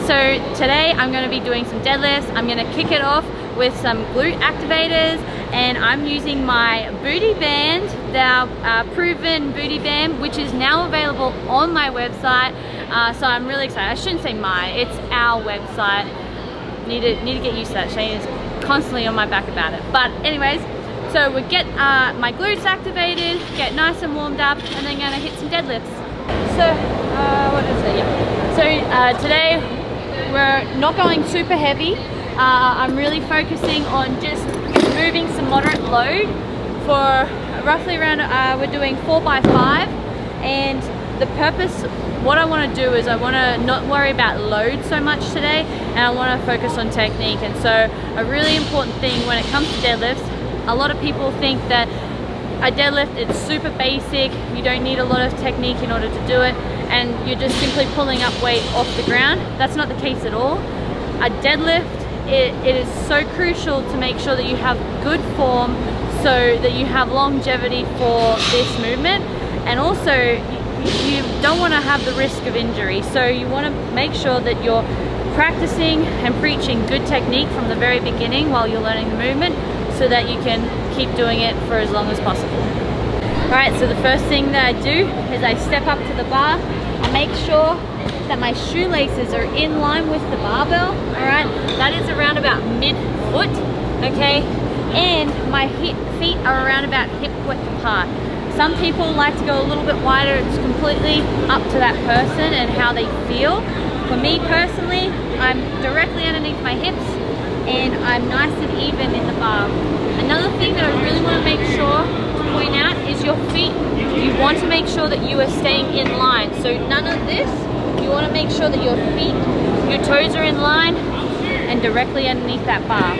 So today I'm going to be doing some deadlifts. I'm going to kick it off with some glute activators, and I'm using my booty band, the PRVN booty band, which is now available on my website. So I'm really excited. I shouldn't say my, it's our website. Need to get used to that. Shane is constantly on my back about it. But anyways, so we get my glutes activated, get nice and warmed up, and then gonna hit some deadlifts. So what is it? Yeah. So today we're not going super heavy. I'm really focusing on just moving some moderate load for roughly around, we're doing 4x5, and the purpose, what I want to do is I want to not worry about load so much today, and I want to focus on technique. And so a really important thing when it comes to deadlifts, a lot of people think that a deadlift, it's super basic, you don't need a lot of technique in order to do it, and you're just simply pulling up weight off the ground. That's not the case at all. A deadlift, it is so crucial to make sure that you have good form so that you have longevity for this movement, and also you don't want to have the risk of injury. So you want to make sure that you're practicing and preaching good technique from the very beginning while you're learning the movement, so that you can keep doing it for as long as possible. Alright, so the first thing that I do is I step up to the bar. I make sure that my shoelaces are in line with the barbell. Alright, that is around about mid-foot, okay? And my feet are around about hip-width apart. Some people like to go a little bit wider. It's completely up to that person and how they feel. For me personally, I'm directly underneath my hips and I'm nice and even in the bar. Another thing that I really want to make sure to point out is your feet. You want to make sure that you are staying in line. So none of this. You want to make sure that your feet, your toes are in line and directly underneath that bar.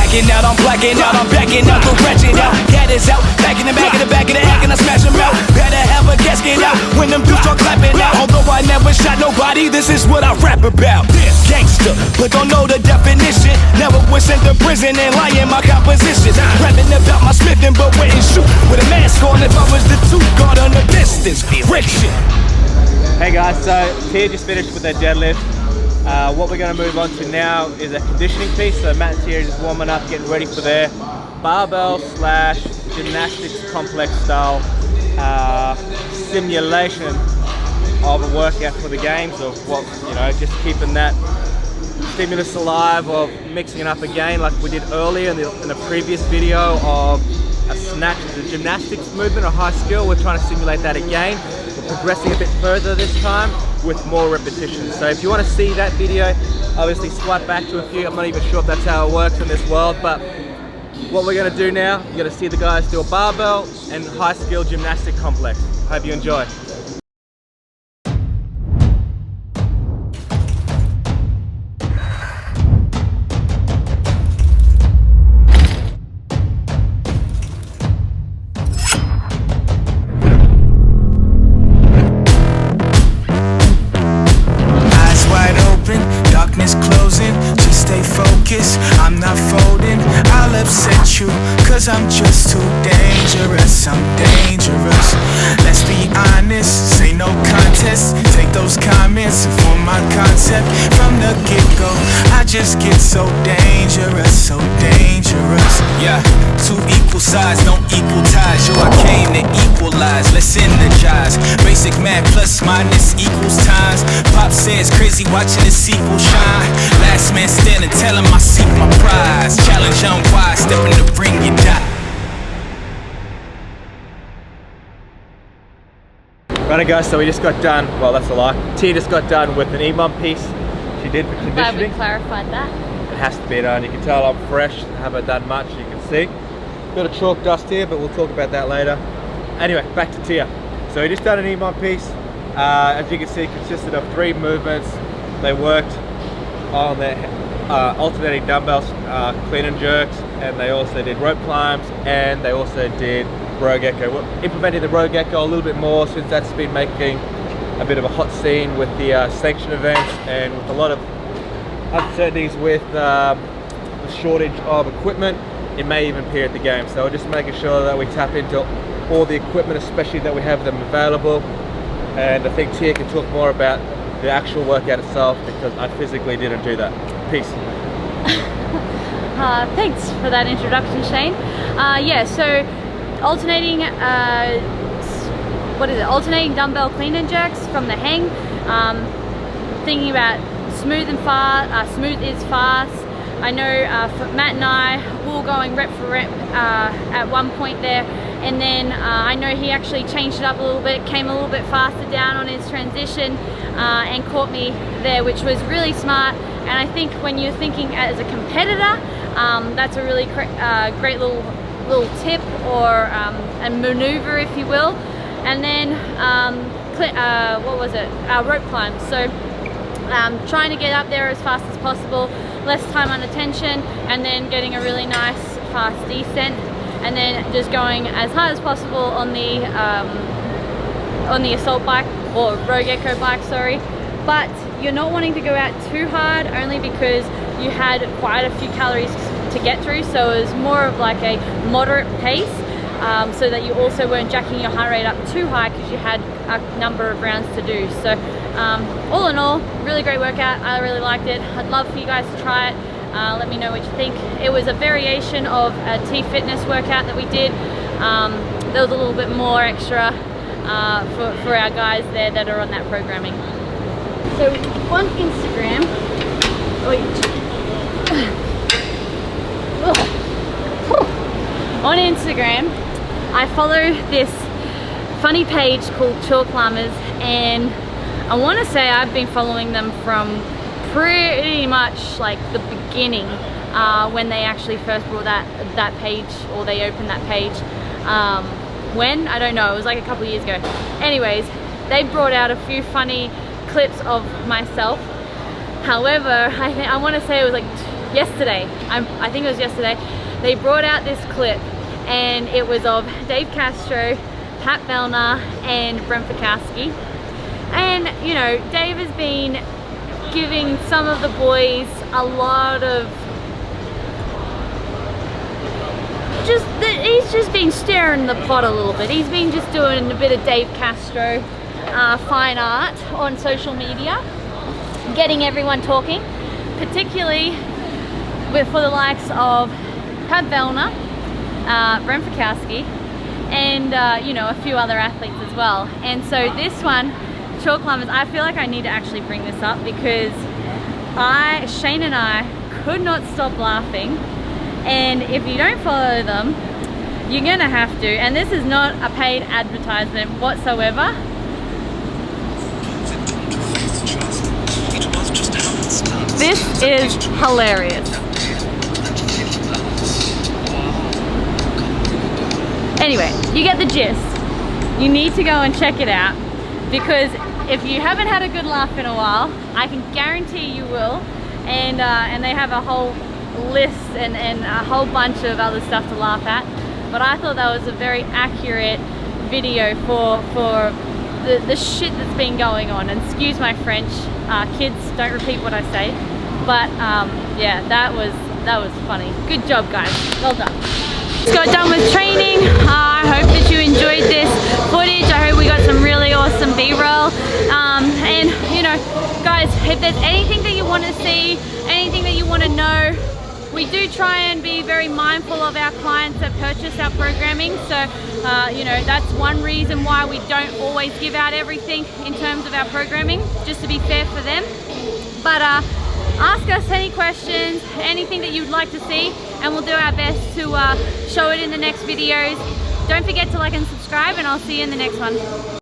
Backing out, I'm blacking out, I'm backing out, we're ratcheting out. Head is out, back in the back of the hack, and I smash them out. Better have a gasket out when them dudes start clapping out. Although I never shot nobody, this is what I rap about. Gangster, but don't know the definition. Never was sent to prison and lie in my composition. Rapping about my smithing, but wouldn't shoot with a mask on if I was the tooth guard on the distance. Friction. Hey guys, so Tia just finished with their deadlift. What we're going to move on to now is a conditioning piece. So Matt and Tia are just warming up, getting ready for their barbell / gymnastics complex style simulation of a workout for the games, of what, you know, just keeping that stimulus alive, of mixing it up again like we did earlier in the previous video of a snatch, the gymnastics movement, a high skill. We're trying to simulate that again. We're progressing a bit further this time with more repetitions. So if you want to see that video, obviously swipe back to a few. I'm not even sure if that's how it works in this world, but what we're going to do now, you're going to see the guys do a barbell and high skill gymnastic complex. Hope you enjoy. I'm not folding, I'll upset you, cause I'm just too dangerous, I'm dangerous. Let's be honest, say no contest. Take those comments and form my concept. From the get-go, I just get so dangerous, so dangerous. Yeah, two equal sides, don't equal ties. Yo, I came to equalize, let's energize. Basic math plus minus equals times. Pop says crazy watching the sequel shine. Last man standing, tell him I seek my prize. Challenge unwise, step in the ring, you die. Right guys, so we just got done, well that's a lie, Tia just got done with an EMOM piece she did for conditioning. Glad we clarified that. It has to be done. You can tell I'm fresh, haven't done much, you can see. Bit of chalk dust here, but we'll talk about that later. Anyway, back to Tia. So we just done an EMOM piece. As you can see, it consisted of 3 movements. They worked on their alternating dumbbells, clean and jerks, and they also did rope climbs, and they also did row gecko. We're implementing the row gecko a little bit more since that's been making a bit of a hot scene with the sanction events, and with a lot of uncertainties with the shortage of equipment. It may even appear at the game, so we're just making sure that we tap into all the equipment, especially that we have them available. And I think Tia can talk more about the actual workout itself because I physically didn't do that. Peace. Thanks for that introduction, Shane. Yeah, so alternating, alternating dumbbell clean and jerks from the hang. Thinking about smooth and fast. Smooth is fast. I know for Matt and I, we were going rep for rep at one point there, and then I know he actually changed it up a little bit, came a little bit faster down on his transition, and caught me there, which was really smart. And I think when you're thinking as a competitor, that's a really great little tip or a maneuver, if you will. And then rope climb. So trying to get up there as fast as possible, less time under tension, and then getting a really nice fast descent, and then just going as hard as possible on the assault bike, or Rogue Echo bike, sorry. But you're not wanting to go out too hard, only because you had quite a few calories to get through, so it was more of like a moderate pace, so that you also weren't jacking your heart rate up too high because you had a number of rounds to do. So all in all, really great workout. I really liked it. I'd love for you guys to try it. Let me know what you think. It was a variation of a T-Fitness workout that we did. There was a little bit more extra for our guys there that are on that programming. So on Instagram, on Instagram, I follow this funny page called Chalk Climbers, and I want to say I've been following them from pretty much like the beginning, when they actually first brought that page, or they opened that page. When? I don't know, it was like a couple of years ago. Anyways, they brought out a few funny clips of myself. However, I want to say it was like yesterday, I think it was yesterday, they brought out this clip, and it was of Dave Castro, Pat Vellner, and Brent Fikowski. And you know, Dave has been giving some of the boys a lot of he's just been stirring the pot a little bit. He's been just doing a bit of Dave Castro fine art on social media, getting everyone talking, particularly for the likes of Pat Vellner, Brent Fikowski, and you know, a few other athletes as well. And so this one, Chalk Climbers, I feel like I need to actually bring this up because Shane and I could not stop laughing. And if you don't follow them, you're gonna have to. And this is not a paid advertisement whatsoever. This is hilarious. Anyway, you get the gist. You need to go and check it out, because if you haven't had a good laugh in a while, I can guarantee you will. And they have a whole list and a whole bunch of other stuff to laugh at. But I thought that was a very accurate video for the shit that's been going on. And excuse my French, kids, don't repeat what I say. But yeah, that was funny. Good job, guys. Well done. Just got done with training. I hope that you enjoyed this footage. I hope we got some really awesome B-roll. And you know, guys, if there's anything that you want to see, anything that you want to know, we do try and be very mindful of our clients that purchase our programming. So you know, that's one reason why we don't always give out everything in terms of our programming, just to be fair for them. But ask us any questions, anything that you'd like to see, and we'll do our best to show it in the next videos. Don't forget to like and subscribe, and I'll see you in the next one.